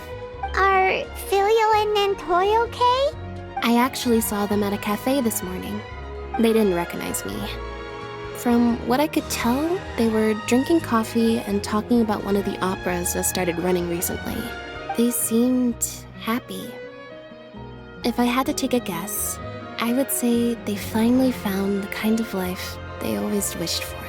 Are Filial and Nantoy okay? I actually saw them at a cafe this morning. They didn't recognize me. From what I could tell, they were drinking coffee and talking about one of the operas that started running recently. They seemed happy. If I had to take a guess, I would say they finally found the kind of life they always wished for.